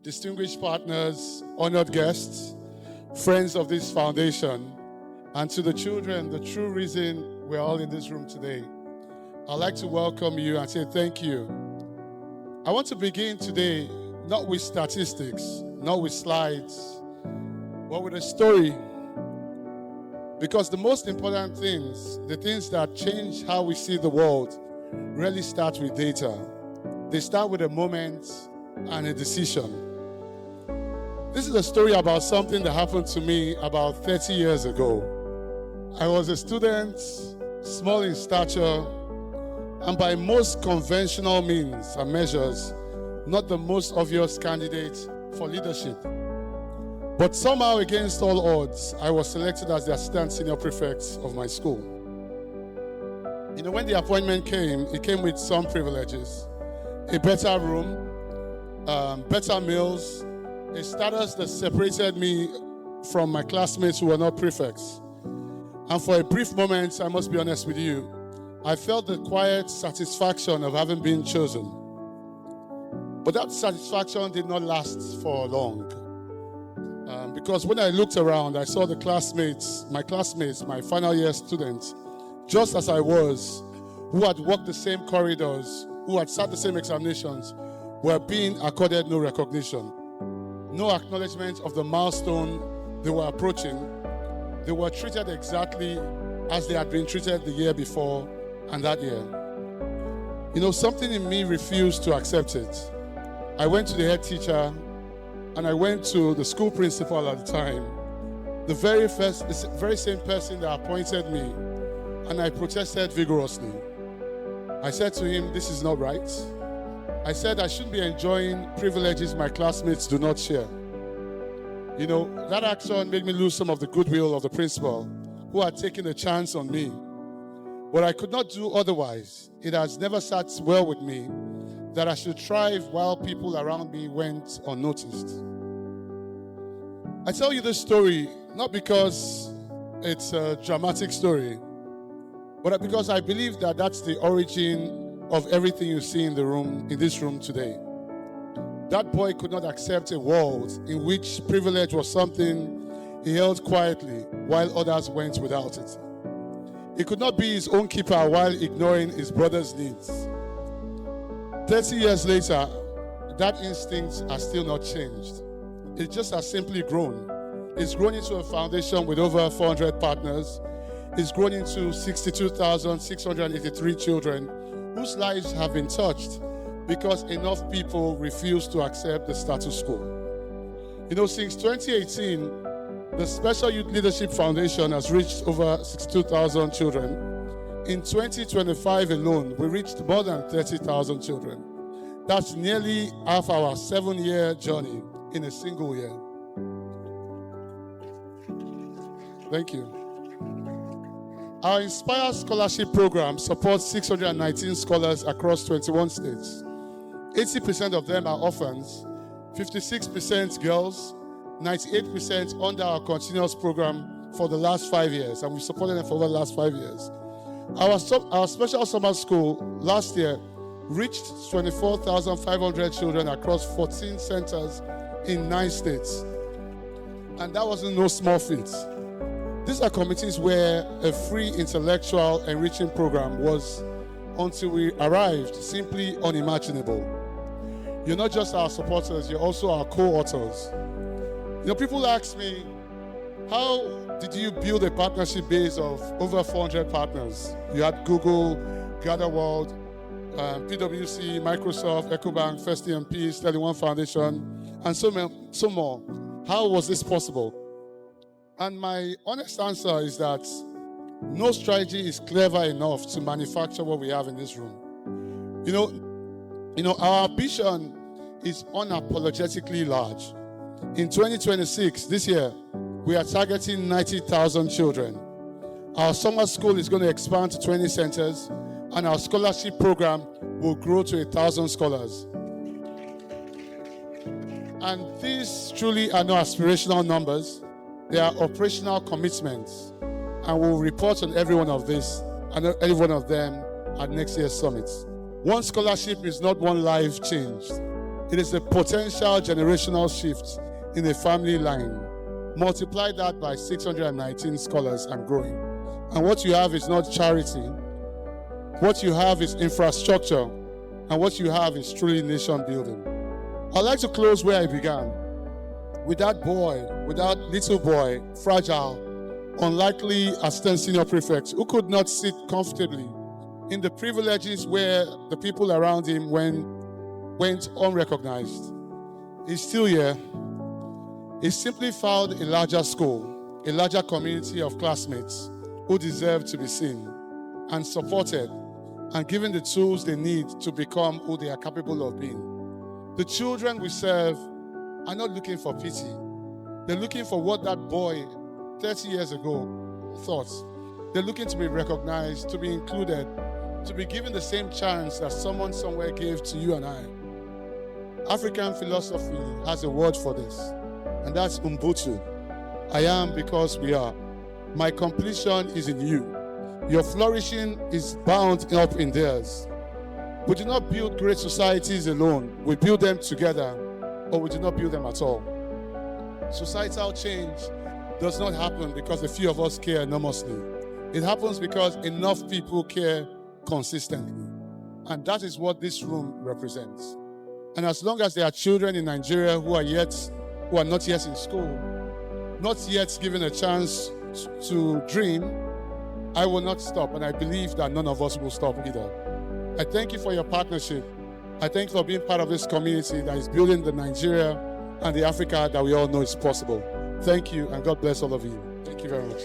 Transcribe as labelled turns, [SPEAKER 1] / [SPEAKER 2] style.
[SPEAKER 1] distinguished partners, honored guests, friends of this foundation, and to the children, the true reason we're all in this room today. I'd like to welcome you and say thank you. I want to begin today not with statistics, not with slides, but with a story. Because the most important things, the things that change how we see the world, really start with data. They start with a moment and a decision. This is a story about something that happened to me about 30 years ago. I was a student, small in stature, and by most conventional means and measures, not the most obvious candidate for leadership. But somehow, against all odds, I was selected as the assistant senior prefect of my school. You know, when the appointment came, it came with some privileges. A better room, better meals, a status that separated me from my classmates who were not prefects. And for a brief moment, I must be honest with you, I felt the quiet satisfaction of having been chosen. But that satisfaction did not last for long. Because when I looked around, I saw my classmates, my final year students, just as I was, who had walked the same corridors, who had sat the same examinations, were being accorded no recognition, no acknowledgement of the milestone they were approaching. They were treated exactly as they had been treated the year before and that year. You know, something in me refused to accept it. I went to the head teacher and I went to the school principal at the time, the very same person that appointed me, and I protested vigorously. I said to him, this is not right. I said I shouldn't be enjoying privileges my classmates do not share. You know, that action made me lose some of the goodwill of the principal who had taken a chance on me. But I could not do otherwise. It has never sat well with me that I should thrive while people around me went unnoticed. I tell you this story not because it's a dramatic story, but because I believe that that's the origin of everything you see in this room today. That boy could not accept a world in which privilege was something he held quietly while others went without it. He could not be his own keeper while ignoring his brother's needs. 30 years later, that instinct has still not changed. It just has simply grown. It's grown into a foundation with over 400 partners. It's grown into 62,683 children whose lives have been touched because enough people refuse to accept the status quo. You know, since 2018, the Special Youth Leadership Foundation has reached over 62,000 children. In 2025 alone, we reached more than 30,000 children. That's nearly half our 7-year journey in a single year. Thank you. Our Inspire Scholarship Program supports 619 scholars across 21 states. 80% of them are orphans, 56% girls, 98% under our continuous program for the last 5 years, and we've supported them for the last 5 years. Our special summer school last year reached 24,500 children across 14 centers in 9 states. And that wasn't no small feat. These are communities where a free intellectual enriching program was, until we arrived, simply unimaginable. You're not just our supporters, you're also our co-authors. You know, people ask me, how did you build a partnership base of over 400 partners? You had Google, GatherWorld, PwC, Microsoft, EcoBank, First EMP, Sterling One Foundation, and so more. How was this possible? And my honest answer is that no strategy is clever enough to manufacture what we have in this room. You know, our ambition is unapologetically large. In 2026, this year, we are targeting 90,000 children. Our summer school is going to expand to 20 centers, and our scholarship program will grow to 1,000 scholars. And these truly are no aspirational numbers. They are operational commitments, and we'll report on every one of this and every one of them at next year's summit. One scholarship is not one life changed. It is a potential generational shift in a family line. Multiply that by 619 scholars and growing. And what you have is not charity. What you have is infrastructure. And what you have is truly nation building. I'd like to close where I began. With that boy, with that little boy, fragile, unlikely assistant senior prefect, who could not sit comfortably in the privileges where the people around him went unrecognized. He's still here. He simply found a larger school, a larger community of classmates who deserve to be seen and supported and given the tools they need to become who they are capable of being. The children we serve are not looking for pity. They're looking for what that boy 30 years ago thought. They're looking to be recognized, to be included, to be given the same chance that someone somewhere gave to you and I. African philosophy has a word for this, and that's Ubuntu. I am because we are. My completion is in you. Your flourishing is bound up in theirs. We do not build great societies alone. We build them together, or we do not build them at all. Societal change does not happen because a few of us care enormously. It happens because enough people care consistently. And that is what this room represents. And as long as there are children in Nigeria who are not yet in school, not yet given a chance to dream, I will not stop, and I believe that none of us will stop either. I thank you for your partnership. I thank you for being part of this community that is building the Nigeria and the Africa that we all know is possible. Thank you, and God bless all of you. Thank you very much.